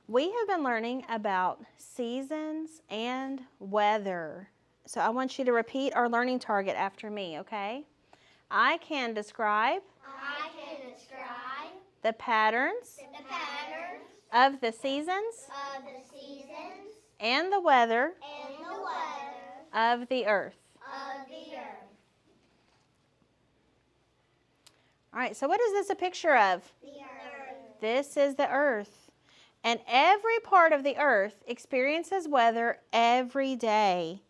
We have been learning about seasons and weather. So I want you to repeat our learning target after me, okay? I can describe the patterns of the seasons and the weather of the earth. All right, so what is this a picture of? The earth. This is the earth. And every part of the earth experiences weather every day.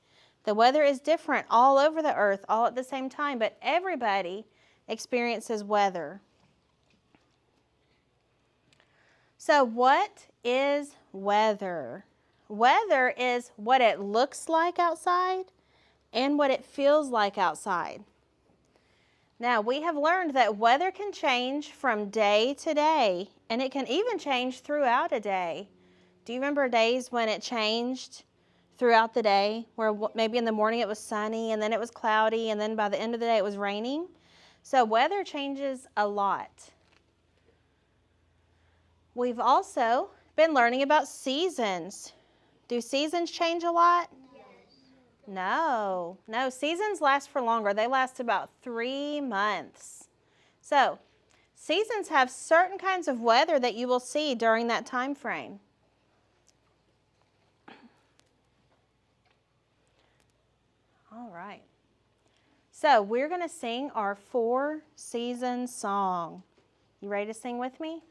The weather is different all over the earth, all at the same time, but everybody experiences weather. So what is weather? Weather is what it looks like outside and what it feels like outside. Now, we have learned that weather can change from day to day, and it can even change throughout a day. Do you remember days when it changed throughout the day, where maybe in the morning it was sunny, and then it was cloudy, and then by the end of the day it was raining? So weather changes a lot. We've also been learning about seasons. Do seasons change a lot? No, seasons last for longer. They last about 3 months. So, seasons have certain kinds of weather that you will see during that time frame. All right. So, we're going to sing our 4 season song. You ready to sing with me?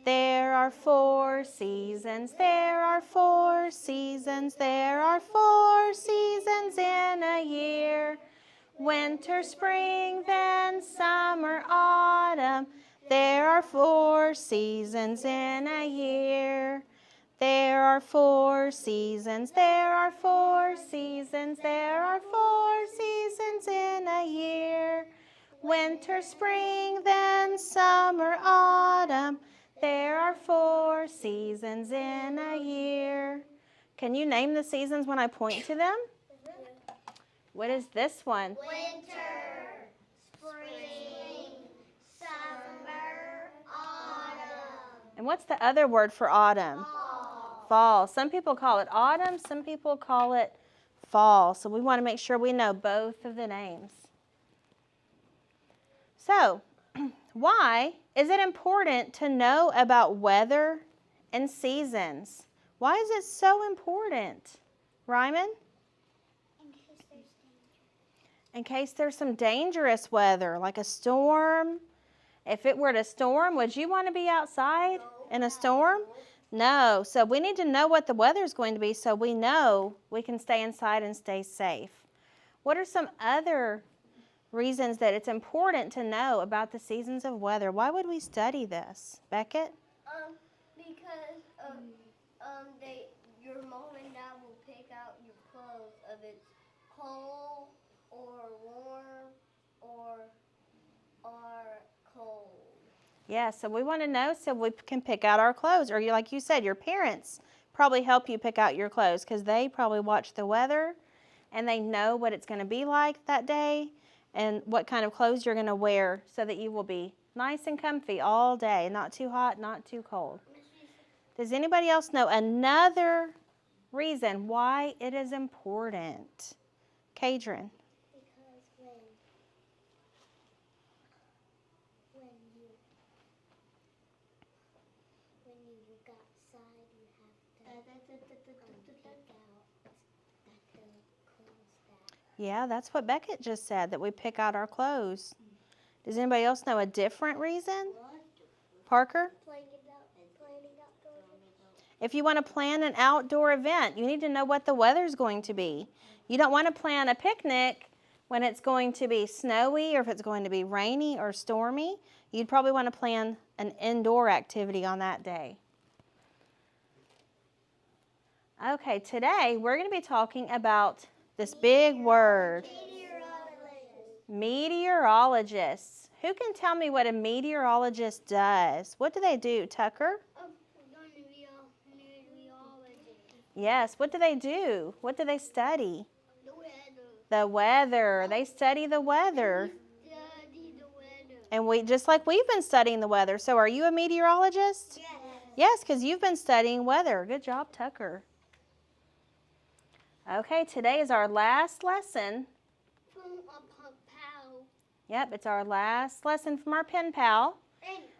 There are 4 seasons, there are 4 seasons, there are 4 seasons in a year. Winter, spring, then summer, autumn. There are 4 seasons in a year. There are 4 seasons, there are 4 seasons, there are 4 seasons in a year. Winter, spring, then summer, autumn. There are 4 seasons in a year. Can you name the seasons when I point to them? What is this one? Winter, spring, summer, autumn. And what's the other word for autumn? Fall. Some people call it autumn, some people call it fall. So we want to make sure we know both of the names. So, why is it important to know about weather and seasons? Why is it so important? Ryman? In case there's some dangerous weather, like a storm. If it were to storm, would you want to be outside in a storm? No. So we need to know what the weather is going to be so we know we can stay inside and stay safe. What are some other reasons that it's important to know about the seasons of weather? Why would we study this? Beckett? Because your mom and dad will pick out your clothes if it's cold or warm or cold. Yeah, so we want to know so we can pick out our clothes. Or like you said, your parents probably help you pick out your clothes because they probably watch the weather and they know what it's going to be like that day and what kind of clothes you're going to wear so that you will be nice and comfy all day, not too hot, not too cold. Does anybody else know another reason why it is important? Kadrin. Because when you look outside, you have to pick out the clothes that. Yeah, that's what Beckett just said, that we pick out our clothes. Does anybody else know a different reason? Parker? Planning outdoor events. If you want to plan an outdoor event, you need to know what the weather's going to be. You don't want to plan a picnic when it's going to be snowy or if it's going to be rainy or stormy. You'd probably want to plan an indoor activity on that day. Okay, today we're going to be talking about this big word. Meteorologists. Who can tell me what a meteorologist does? What do they do, Tucker? Yes, what do they do? What do they study? The weather. The weather. They study the weather. Study the weather. And just like we've been studying the weather. So are you a meteorologist? Yes. Yes, because you've been studying weather. Good job, Tucker. Okay, today is our last lesson. From a pal. Yep, it's our last lesson from our pen pal.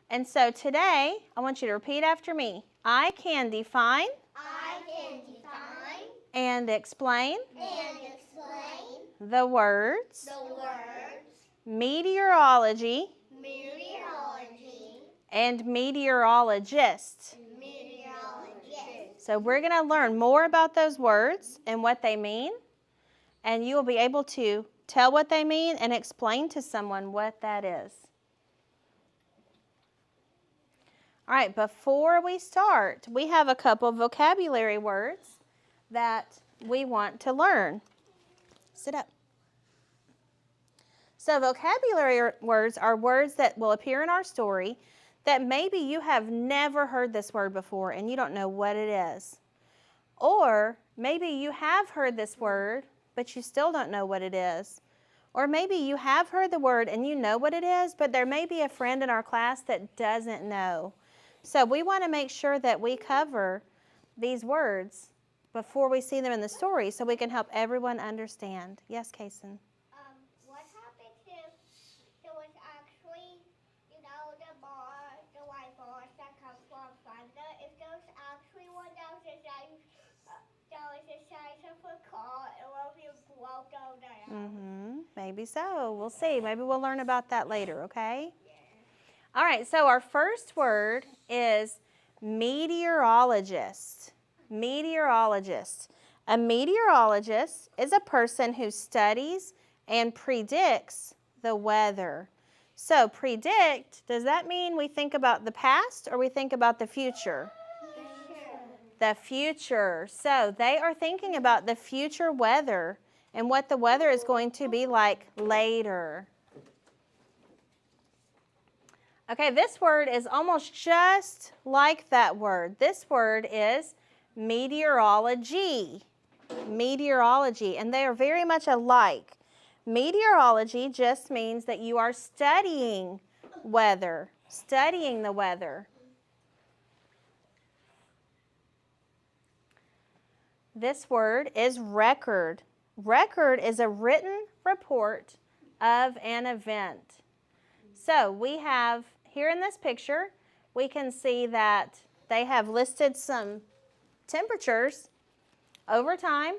And so today, I want you to repeat after me. I can define. I can define. And explain. And explain. The words. The words. Meteorology. Meteorology. And meteorologist. Meteorologist. So we're going to learn more about those words and what they mean. And you will be able to tell what they mean and explain to someone what that is. All right, before we start, we have a couple of vocabulary words that we want to learn. Sit up. So vocabulary words are words that will appear in our story that maybe you have never heard this word before and you don't know what it is. Or maybe you have heard this word, but you still don't know what it is. Or maybe you have heard the word and you know what it is, but there may be a friend in our class that doesn't know. So we want to make sure that we cover these words before we see them in the story so we can help everyone understand. Yes, Kason? What happens if there was actually, the white bars that come from thunder, if there was actually one that was the size of a car, it will be broke down. Maybe so. We'll see. Maybe we'll learn about that later, okay? All right, so our first word is meteorologist. Meteorologist. A meteorologist is a person who studies and predicts the weather. So predict, does that mean we think about the past or we think about the future? The future. So they are thinking about the future weather and what the weather is going to be like later. Okay, this word is almost just like that word. This word is meteorology. Meteorology, and they are very much alike. Meteorology just means that you are studying weather, studying the weather. This word is record. Record is a written report of an event. So we have, here in this picture, we can see that they have listed some temperatures over time,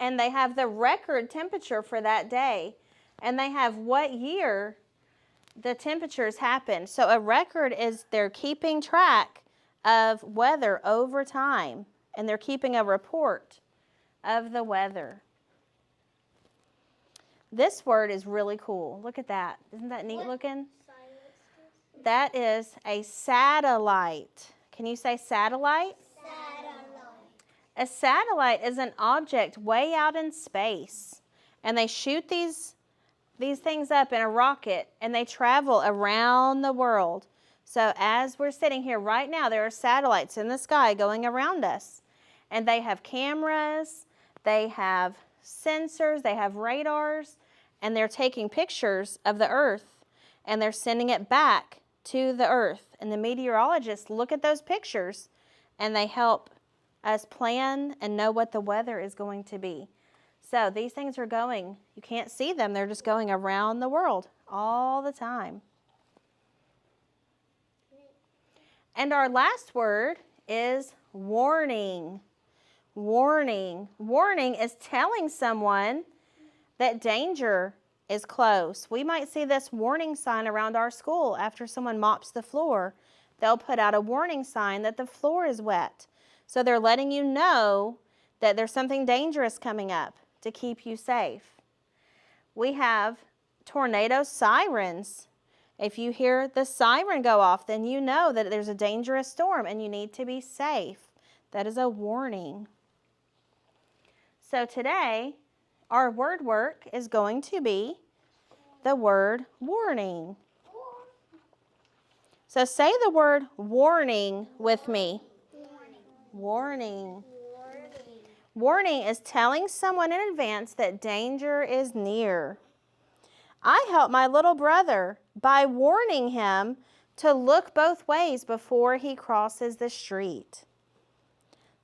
and they have the record temperature for that day, and they have what year the temperatures happened. So a record is they're keeping track of weather over time, and they're keeping a report of the weather. This word is really cool. Look at that. Isn't that neat looking? That is a satellite. Can you say satellite? Satellite. A satellite is an object way out in space. And they shoot these things up in a rocket and they travel around the world. So as we're sitting here right now, there are satellites in the sky going around us. And they have cameras, they have sensors, they have radars, and they're taking pictures of the Earth and they're sending it back to the Earth. And the meteorologists look at those pictures and they help us plan and know what the weather is going to be. So these things are going, you can't see them, they're just going around the world all the time. And our last word is warning. Warning. Warning is telling someone that danger is close. We might see this warning sign around our school after someone mops the floor. They'll put out a warning sign that the floor is wet. So they're letting you know that there's something dangerous coming up to keep you safe. We have tornado sirens. If you hear the siren go off, then you know that there's a dangerous storm and you need to be safe. That is a warning. So today, our word work is going to be the word warning. So say the word warning with me. Warning. Warning is telling someone in advance that danger is near. I helped my little brother by warning him to look both ways before he crosses the street.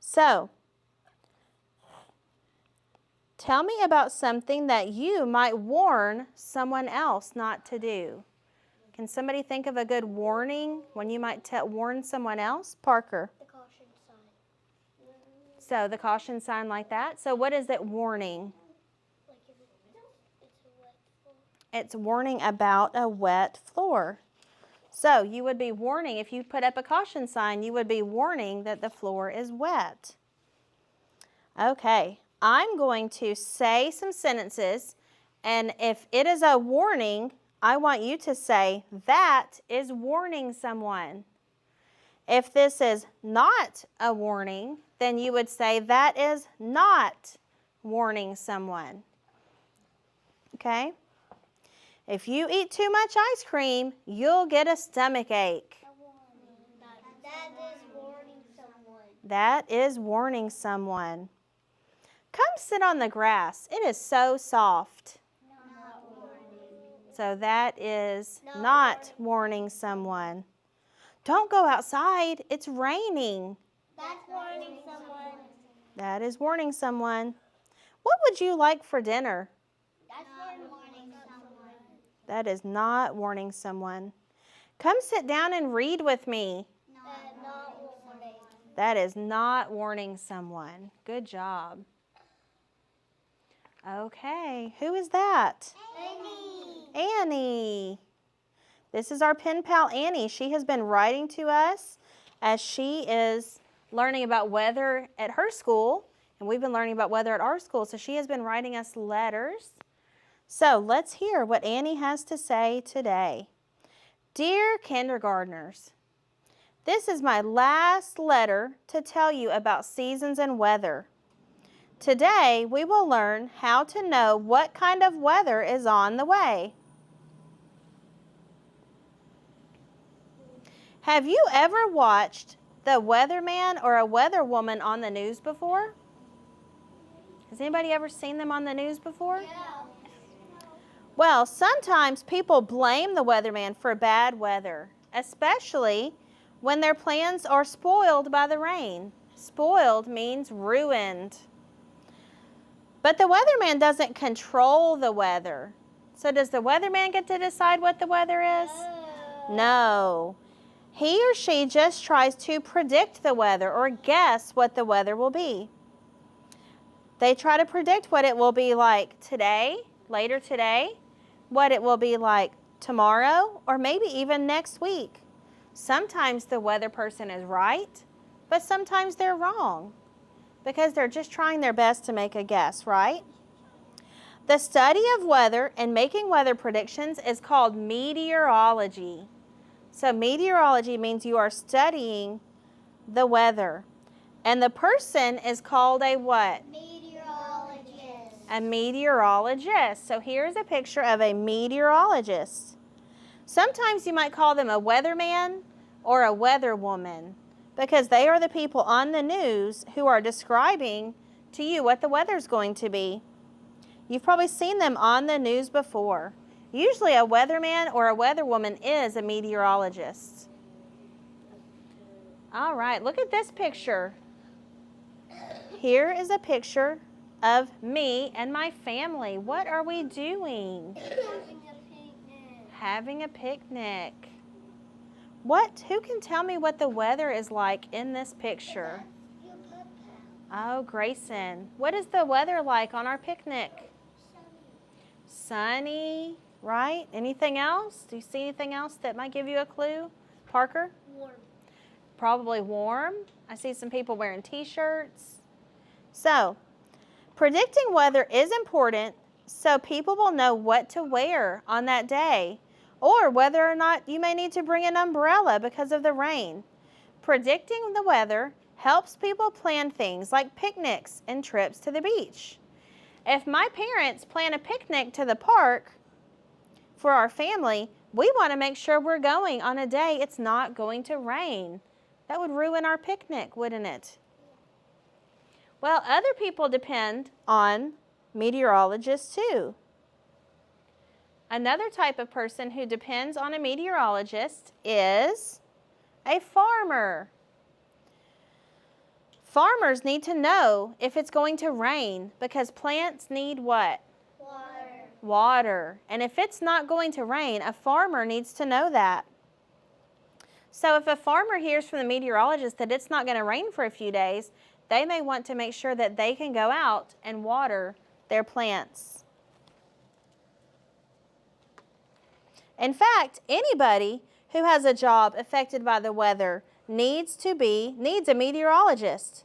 So, tell me about something that you might warn someone else not to do. Can somebody think of a good warning when you might warn someone else? Parker. The caution sign. So the caution sign like that. So what is it warning? Like if it's a wet floor. It's warning about a wet floor. So you would be warning, if you put up a caution sign, you would be warning that the floor is wet. Okay, I'm going to say some sentences, and if it is a warning, I want you to say, that is warning someone. If this is not a warning, then you would say, that is not warning someone. Okay? If you eat too much ice cream, you'll get a stomach ache. That is warning someone. That is warning someone. Come sit on the grass. It is so soft. Not warning. So that is not warning someone. Don't go outside. It's raining. That's warning someone. That is warning someone. What would you like for dinner? That's warning someone. That is not warning someone. Come sit down and read with me. Not warning. That is not warning someone. Good job. Okay, who is that? Annie. This is our pen pal, Annie. She has been writing to us as she is learning about weather at her school, and we've been learning about weather at our school, so she has been writing us letters. So let's hear what Annie has to say today. Dear kindergartners, this is my last letter to tell you about seasons and weather. Today, we will learn how to know what kind of weather is on the way. Have you ever watched the weatherman or a weatherwoman on the news before? Has anybody ever seen them on the news before? Yeah. Well, sometimes people blame the weatherman for bad weather, especially when their plans are spoiled by the rain. Spoiled means ruined. But the weatherman doesn't control the weather. So does the weatherman get to decide what the weather is? No. He or she just tries to predict the weather or guess what the weather will be. They try to predict what it will be like today, later today, what it will be like tomorrow, or maybe even next week. Sometimes the weather person is right, but sometimes they're wrong, because they're just trying their best to make a guess, right? The study of weather and making weather predictions is called meteorology. So meteorology means you are studying the weather. And the person is called a what? Meteorologist. A meteorologist. So here's a picture of a meteorologist. Sometimes you might call them a weatherman or a weatherwoman, because they are the people on the news who are describing to you what the weather's going to be. You've probably seen them on the news before. Usually a weatherman or a weatherwoman is a meteorologist. All right, look at this picture. Here is a picture of me and my family. What are we doing? Having a picnic. Who can tell me what the weather is like in this picture? Oh, Grayson. What is the weather like on our picnic? Sunny, right? Anything else? Do you see anything else that might give you a clue? Parker? Warm. Probably warm. I see some people wearing t-shirts. So, predicting weather is important so people will know what to wear on that day, or whether or not you may need to bring an umbrella because of the rain. Predicting the weather helps people plan things like picnics and trips to the beach. If my parents plan a picnic to the park for our family, we want to make sure we're going on a day it's not going to rain. That would ruin our picnic, wouldn't it? Well, other people depend on meteorologists too. Another type of person who depends on a meteorologist is a farmer. Farmers need to know if it's going to rain because plants need what? Water. Water. And if it's not going to rain, a farmer needs to know that. So if a farmer hears from the meteorologist that it's not going to rain for a few days, they may want to make sure that they can go out and water their plants. In fact, anybody who has a job affected by the weather needs a meteorologist.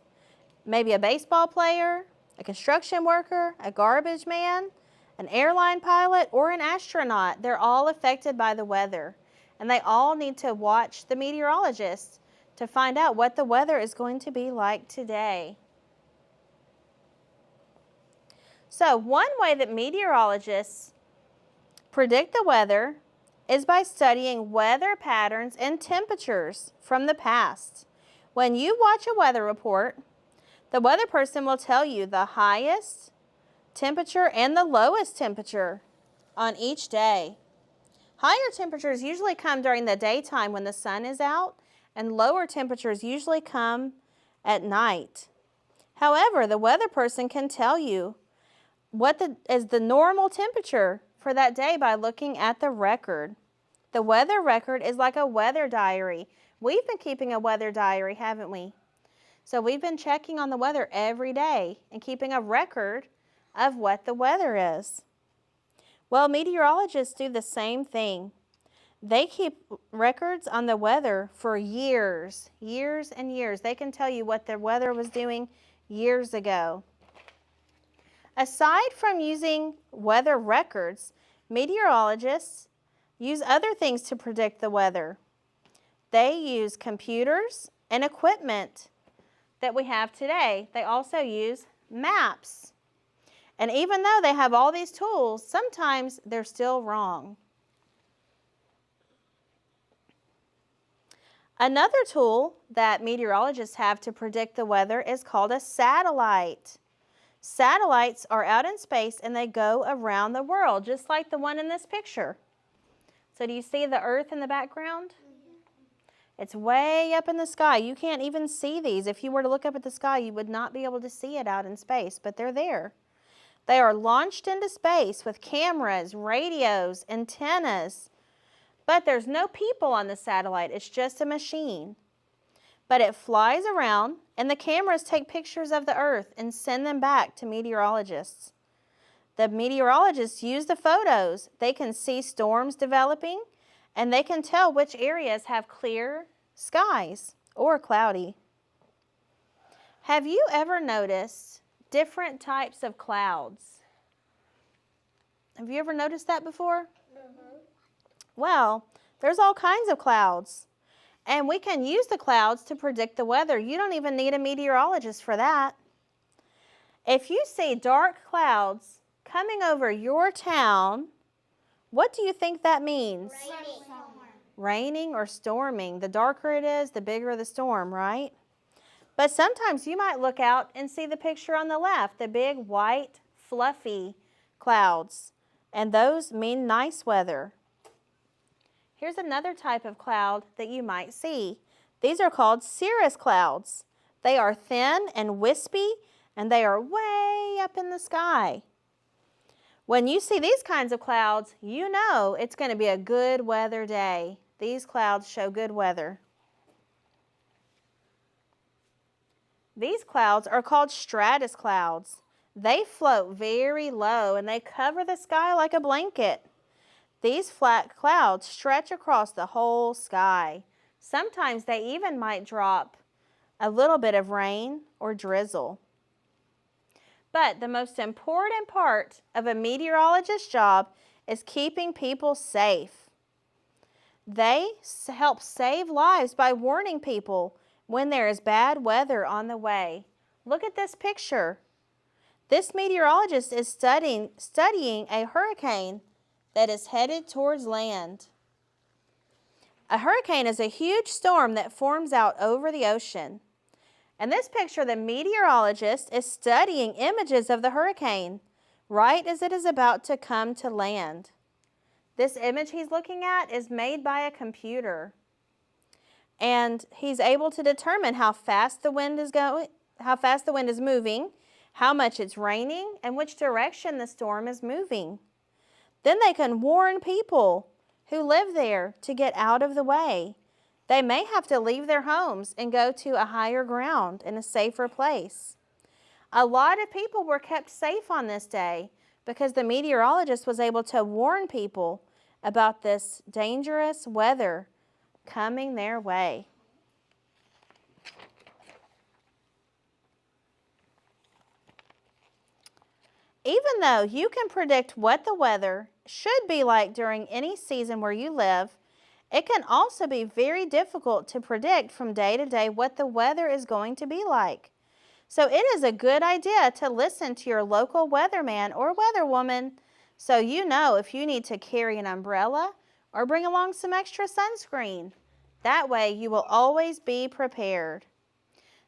Maybe a baseball player, a construction worker, a garbage man, an airline pilot, or an astronaut. They're all affected by the weather. And they all need to watch the meteorologist to find out what the weather is going to be like today. So one way that meteorologists predict the weather is by studying weather patterns and temperatures from the past. When you watch a weather report, the weather person will tell you the highest temperature and the lowest temperature on each day. Higher temperatures usually come during the daytime when the sun is out, and lower temperatures usually come at night. However, the weather person can tell you what is the normal temperature for that day by looking at the record. The weather record is like a weather diary. We've been keeping a weather diary, haven't we? So we've been checking on the weather every day and keeping a record of what the weather is. Well, meteorologists do the same thing. They keep records on the weather for years and years. They can tell you what the weather was doing years ago. Aside from using weather records, meteorologists use other things to predict the weather. They use computers and equipment that we have today. They also use maps. And even though they have all these tools, sometimes they're still wrong. Another tool that meteorologists have to predict the weather is called a satellite. Satellites are out in space and they go around the world, just like the one in this picture. So do you see the Earth in the background? It's way up in the sky. You can't even see these. If you were to look up at the sky, you would not be able to see it out in space, but they're there. They are launched into space with cameras, radios, antennas, but there's no people on the satellite. It's just a machine. But it flies around, and the cameras take pictures of the Earth and send them back to meteorologists. The meteorologists use the photos. They can see storms developing, and they can tell which areas have clear skies or cloudy. Have you ever noticed different types of clouds? Have you ever noticed that before? Well, there's all kinds of clouds. And we can use the clouds to predict the weather. You don't even need a meteorologist for that. If you see dark clouds coming over your town, what do you think that means? Raining or storming. The darker it is, the bigger the storm, right? But sometimes you might look out and see the picture on the left, the big white, fluffy clouds. And those mean nice weather. Here's another type of cloud that you might see. These are called cirrus clouds. They are thin and wispy, and they are way up in the sky. When you see these kinds of clouds, you know it's going to be a good weather day. These clouds show good weather. These clouds are called stratus clouds. They float very low, and they cover the sky like a blanket. These flat clouds stretch across the whole sky. Sometimes they even might drop a little bit of rain or drizzle. But the most important part of a meteorologist's job is keeping people safe. They help save lives by warning people when there is bad weather on the way. Look at this picture. This meteorologist is studying a hurricane that is headed towards land. A hurricane is a huge storm that forms out over the ocean. In this picture, the meteorologist is studying images of the hurricane right as it is about to come to land. This image he's looking at is made by a computer. And he's able to determine how fast the wind is going, how fast the wind is moving, how much it's raining, and which direction the storm is moving. Then they can warn people who live there to get out of the way. They may have to leave their homes and go to a higher ground in a safer place. A lot of people were kept safe on this day because the meteorologist was able to warn people about this dangerous weather coming their way. Even though you can predict what the weather should be like during any season where you live, it can also be very difficult to predict from day to day what the weather is going to be like. So it is a good idea to listen to your local weatherman or weatherwoman so you know if you need to carry an umbrella or bring along some extra sunscreen. That way you will always be prepared.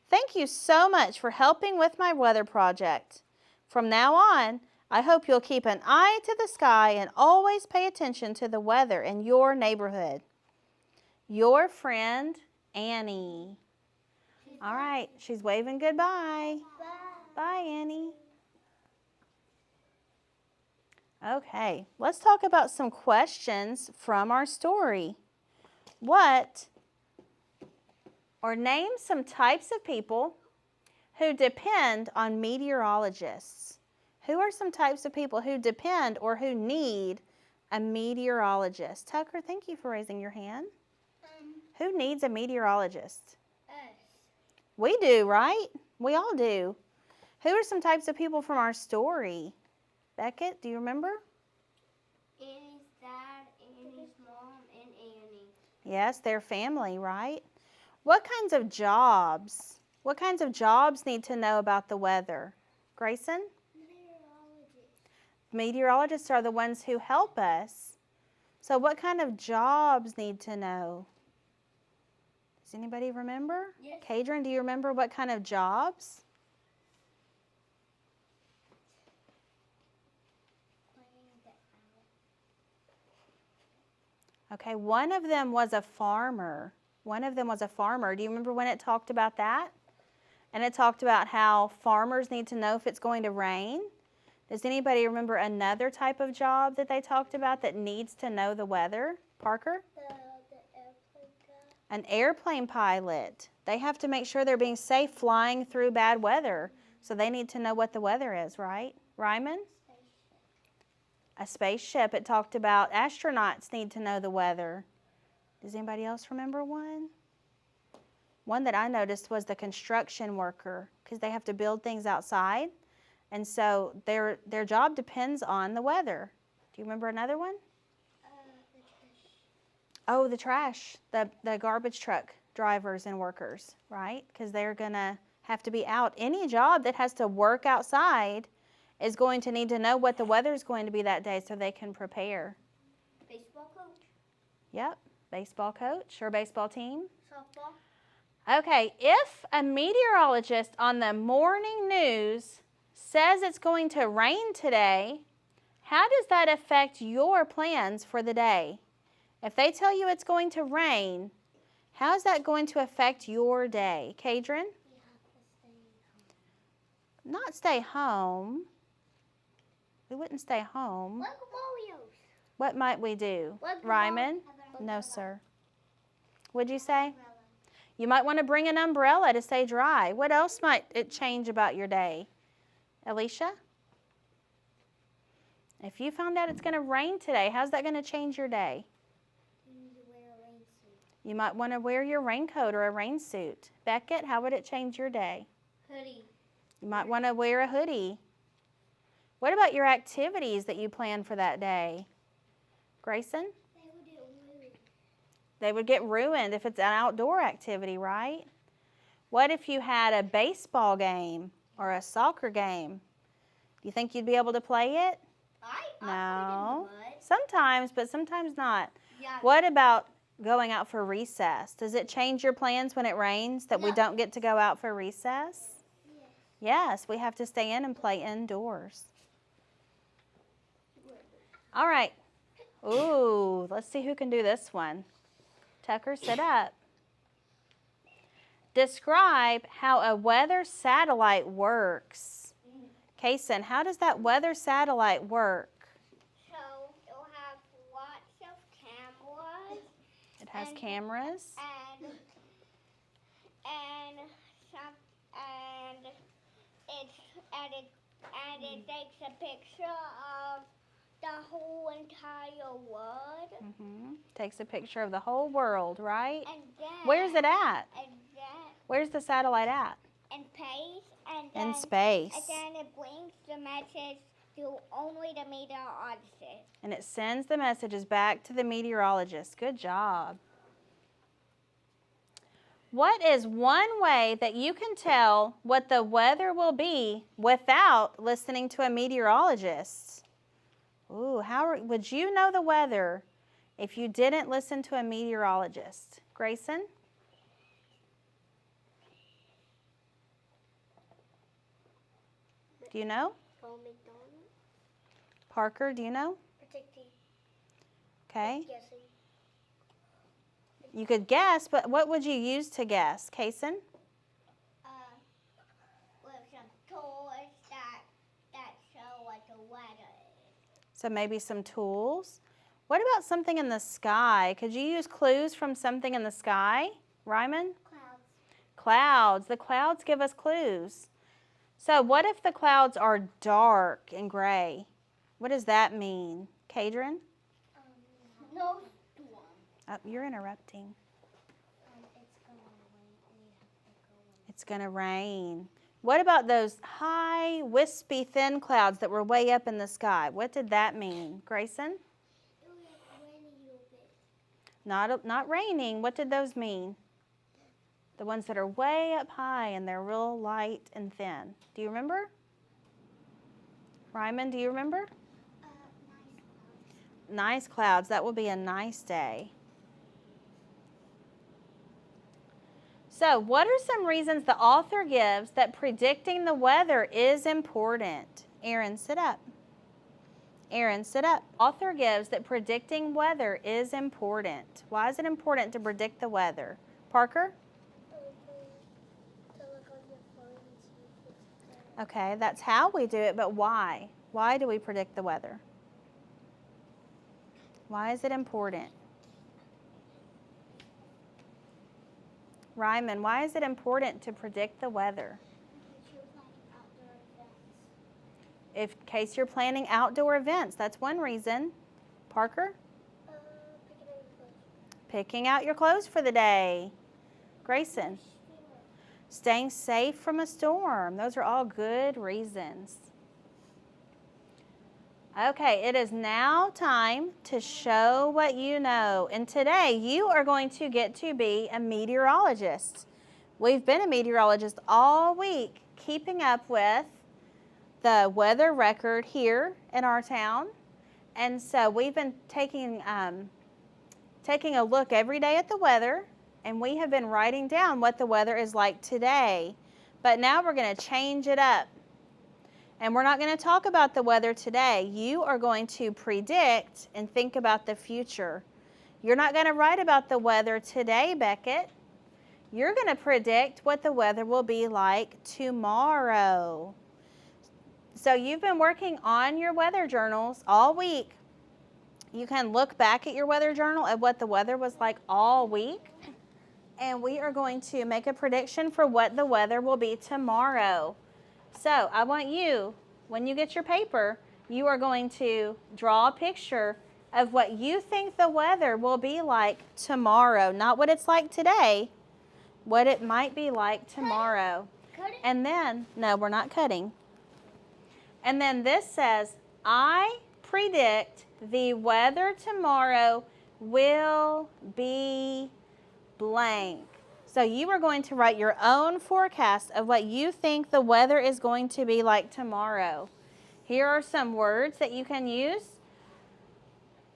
Thank you so much for helping with my weather project. From now on, I hope you'll keep an eye to the sky and always pay attention to the weather in your neighborhood. Your friend, Annie. All right, she's waving goodbye. Bye, Annie. Okay, let's talk about some questions from our story. Name some types of people who depend on meteorologists. Who are some types of people who depend or who need a meteorologist? Tucker, thank you for raising your hand. Who needs a meteorologist? Us. We do, right? We all do. Who are some types of people from our story? Beckett, do you remember? Annie's dad, Annie's mom, and Annie. Yes, their family, right? What kinds of jobs need to know about the weather? Grayson? Meteorologists are the ones who help us. So what kind of jobs need to know? Does anybody remember? Yes. Kadron, do you remember what kind of jobs? Okay, one of them was a farmer. Do you remember when it talked about that? And it talked about how farmers need to know if it's going to rain. Does anybody remember another type of job that they talked about that needs to know the weather? Parker? The airplane guy. An airplane pilot. They have to make sure they're being safe flying through bad weather. So they need to know what the weather is, right? Ryman? A spaceship. It talked about astronauts need to know the weather. Does anybody else remember one? One that I noticed was the construction worker, because they have to build things outside. And so their job depends on the weather. Do you remember another one? The trash. Oh, the trash, the garbage truck drivers and workers, right? Because they're going to have to be out. Any job that has to work outside is going to need to know what the weather is going to be that day so they can prepare. Baseball coach. Yep, baseball coach or baseball team. Softball. Okay, if a meteorologist on the morning news says it's going to rain today, how does that affect your plans for the day? If they tell you it's going to rain, how is that going to affect your day? Kadron? We have to stay home. Not stay home. We wouldn't stay home. Look, Warriors. What might we do? Look, Ryman? Umbrella. No, sir. What'd you say? You might want to bring an umbrella to stay dry. What else might it change about your day? Alicia? If you found out it's going to rain today, how's that going to change your day? You need to wear a rain suit. You might want to wear your raincoat or a rain suit. Beckett, how would it change your day? Hoodie. You might want to wear a hoodie. What about your activities that you plan for that day? Grayson? They would get ruined. They would get ruined if it's an outdoor activity, right? What if you had a baseball game or a soccer game? Do you think you'd be able to play it? I No. played in the mud. Sometimes, but sometimes not. Yeah. What about going out for recess? Does it change your plans when it rains that we No. don't get to go out for recess? Yes. Yes, we have to stay in and play indoors. All right. Ooh, let's see who can do this one. Tucker, sit up. Describe how a weather satellite works. Kason, how does that weather satellite work? So it'll have lots of cameras. It has cameras. And it takes a picture of the whole entire world. Takes a picture of the whole world, right? And then, where's it at? And then, Where's the satellite at? in space. In space. And then it brings the message to only the meteorologist. And it sends the messages back to the meteorologist. Good job. What is one way that you can tell what the weather will be without listening to a meteorologist? Ooh, how would you know the weather if you didn't listen to a meteorologist? Grayson? Do you know? Parker, do you know? Predicting. Okay. Guessing. You could guess, but what would you use to guess? Kason? With some tools that show what the weather is. So maybe some tools. What about something in the sky? Could you use clues from something in the sky? Ryman? Clouds. Clouds. The clouds give us clues. So what if the clouds are dark and gray? What does that mean? Kadrin? No storm. Oh, you're interrupting. It's going to rain. What about those high, wispy, thin clouds that were way up in the sky? What did that mean? Grayson? It was raining a little bit. Not raining. What did those mean? The ones that are way up high and they're real light and thin. Do you remember? Ryman, do you remember? Nice clouds. That will be a nice day. So, what are some reasons the author gives that predicting the weather is important? Aaron, sit up. Aaron, sit up. Author gives that predicting weather is important. Why is it important to predict the weather? Parker? To look on your phone and see if it's Okay, that's how we do it, but why? Why do we predict the weather? Why is it important? Ryman, why is it important to predict the weather? In case you're planning outdoor events, that's one reason. Parker? Picking out your clothes for the day. Grayson? Staying safe from a storm. Those are all good reasons. Okay, it is now time to show what you know. And today you are going to get to be a meteorologist. We've been a meteorologist all week, keeping up with the weather record here in our town. And so we've been taking a look every day at the weather, and we have been writing down what the weather is like today. But now we're going to change it up. And we're not going to talk about the weather today. You are going to predict and think about the future. You're not going to write about the weather today, Beckett. You're going to predict what the weather will be like tomorrow. So you've been working on your weather journals all week. You can look back at your weather journal at what the weather was like all week. And we are going to make a prediction for what the weather will be tomorrow. So I want you, when you get your paper, you are going to draw a picture of what you think the weather will be like tomorrow. Not what it's like today, what it might be like tomorrow. Cutting? And then, no, we're not cutting. And then this says, I predict the weather tomorrow will be blank. So you are going to write your own forecast of what you think the weather is going to be like tomorrow. Here are some words that you can use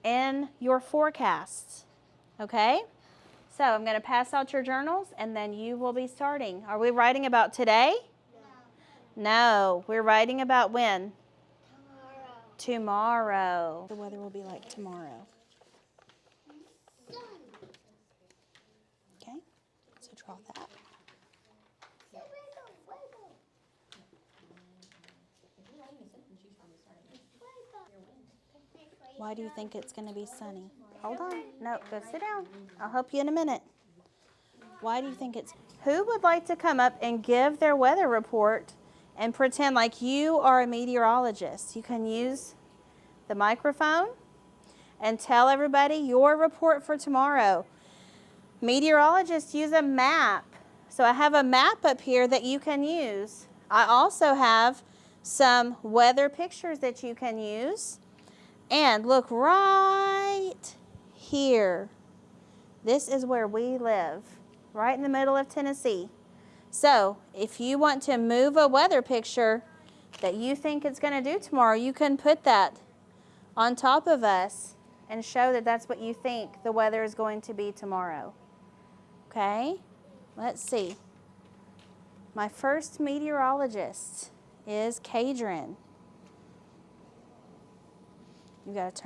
in your forecasts. Okay? So I'm going to pass out your journals and then you will be starting. Are we writing about today? No. We're writing about when? Tomorrow. Tomorrow. The weather will be like tomorrow. draw that. Why do you think it's going to be sunny? Hold on. No, go sit down. I'll help you in a minute. Why do you think it's... Who would like to come up and give their weather report and pretend like you are a meteorologist? You can use the microphone and tell everybody your report for tomorrow. Meteorologists use a map. So I have a map up here that you can use. I also have some weather pictures that you can use. And look right here. This is where we live, right in the middle of Tennessee. So if you want to move a weather picture that you think it's going to do tomorrow, you can put that on top of us and show that that's what you think the weather is going to be tomorrow. Okay? Let's see. My first meteorologist is Kadrin. You got to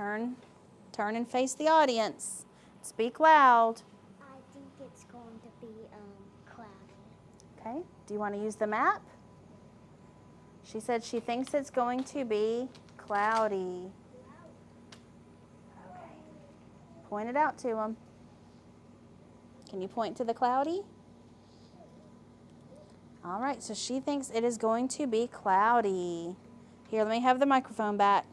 turn and face the audience. Speak loud. I think it's going to be cloudy. Okay. Do you want to use the map? She said she thinks it's going to be cloudy. Okay. Point it out to them. Can you point to the cloudy? All right. So she thinks it is going to be cloudy. Here, let me have the microphone back.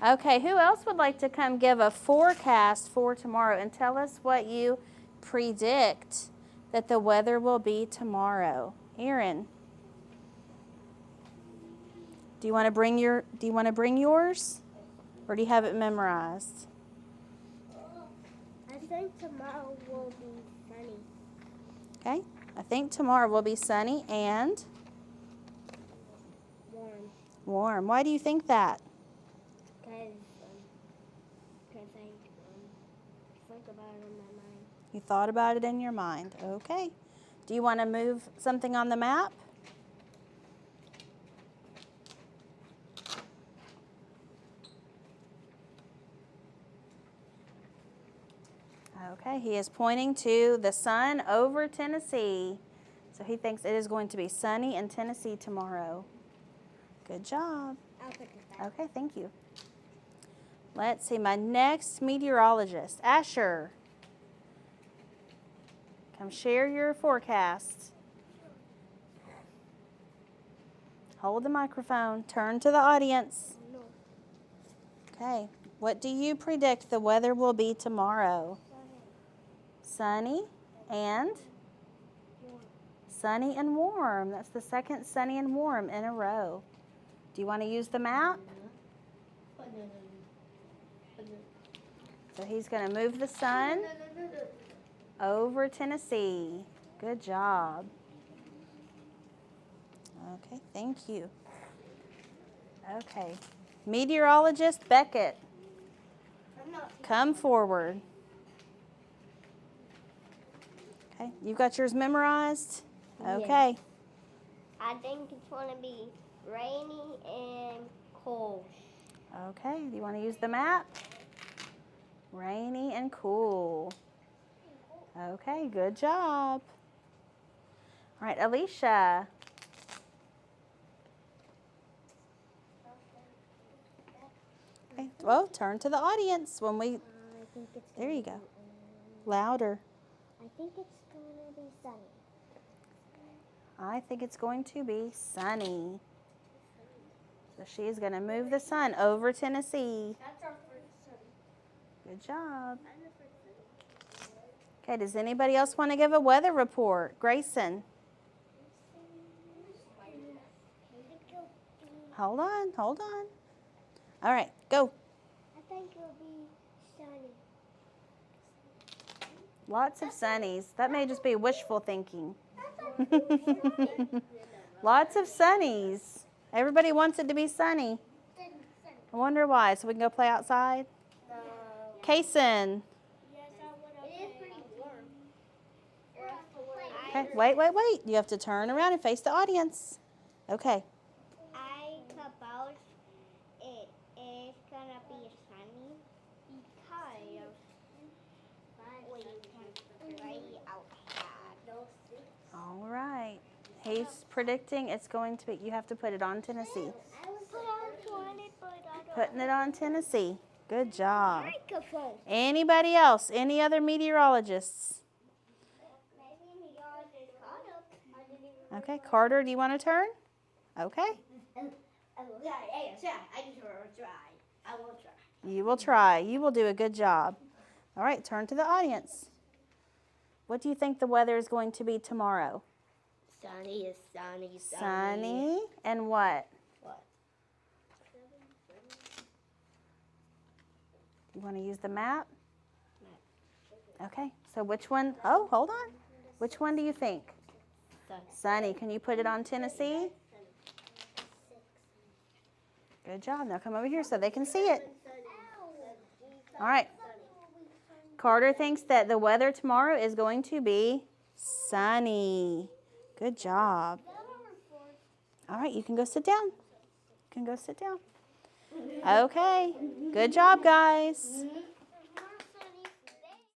Okay, who else would like to come give a forecast for tomorrow and tell us what you predict that the weather will be tomorrow? Erin, do you want to bring yours, or do you have it memorized? I think tomorrow will be sunny. Okay, I think tomorrow will be sunny and Warm. warm. Why do you think that? Because I think about it in my mind. You thought about it in your mind. Okay. Do you want to move something on the map? Okay, he is pointing to the sun over Tennessee. So he thinks it is going to be sunny in Tennessee tomorrow. Good job. I'll put it back. Okay, thank you. Let's see, my next meteorologist, Asher. Come share your forecast. Hold the microphone. Turn to the audience. No. Okay, what do you predict the weather will be tomorrow? Sunny and? Sunny and warm. That's the second sunny and warm in a row. Do you want to use the map? So he's going to move the sun over Tennessee. Good job. Okay, thank you. Okay, meteorologist Beckett, come forward. Okay, you've got yours memorized? Okay. I think it's going to be rainy and cold. Okay, do you want to use the map? Rainy and cool. Okay, good job. All right, Alicia. Okay, well, turn to the audience when we... I think it's There you go. gonna Louder. be, I think it's going to be sunny. I think it's going to be sunny. So she's going to move the sun over Tennessee. That's our first sunny. Good job. Okay, does anybody else want to give a weather report? Grayson. Hold on. All right, go. I think it'll be sunny. Lots of sunnies. That may just be wishful thinking. Lots of sunnies. Everybody wants it to be sunny. I wonder why. So we can go play outside? Kason. It is pretty warm. Okay, wait. You have to turn around and face the audience. Okay. I suppose it is going to be sunny because we can play outside. All right. He's predicting it's going to be, you have to put it on Tennessee. Putting it on Tennessee. Good job. Microphone. Anybody else? Any other meteorologists? Maybe meteorologist Carter. Okay, Carter, do you want to turn? Okay. I will try. You will try. You will do a good job. All right, turn to the audience. What do you think the weather is going to be tomorrow? Sunny. Sunny. And what? What? You want to use the map? Okay, so which one? Oh, hold on. Which one do you think? Sunny. Can you put it on Tennessee? Good job. Now come over here so they can see it. All right. Carter thinks that the weather tomorrow is going to be sunny. Good job. All right, you can go sit down. You can go sit down. Okay. Good job, guys.